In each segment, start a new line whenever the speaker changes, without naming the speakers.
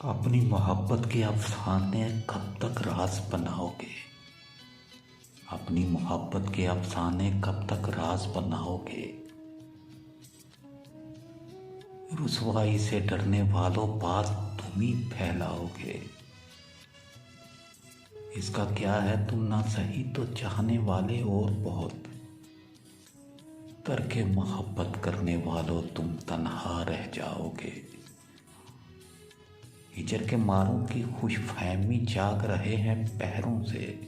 अपनी मोहब्बत के अफसाने कब तक राज बनाओगे? अपनी मोहब्बत के अफसाने कब तक राज बनाओगे? रुसवाई से डरने वालों बात तुम ही फैलाओगे। इसका क्या है, तुम ना सही तो चाहने वाले और बहुत। करके मोहब्बत करने वालों तुम तन्हा रह जाओगे। हिजर के मारों की खुशफहमी जाग रहे हैं पैरों से।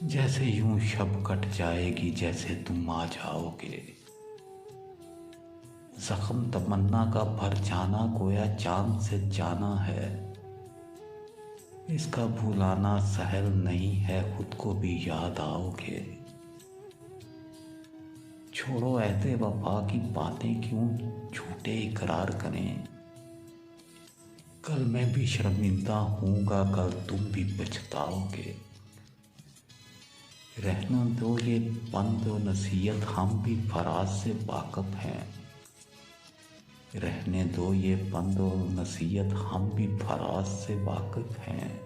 जैसे यूं शब कट जाएगी, जैसे तुम आ जाओगे। जख्म तमन्ना का भर जाना गोया चांद से जाना है। इसका भुलाना सहल नहीं है, खुद को भी याद आओगे। छोड़ो ऐते वफा की बातें, क्यों झूठे इकरार करें। कल मैं भी शर्मिंदा हूँगा, कल तुम भी पछताओगे। रहने दो ये बंद व नसीहत, हम भी फराज से वाकिफ हैं। रहने दो ये बंद व नसीहत, हम भी फराज से वाकिफ हैं।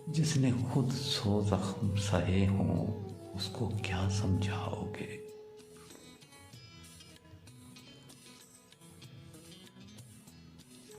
जिसने खुद 100 जख्म सहे हों, उसको क्या समझाओगे।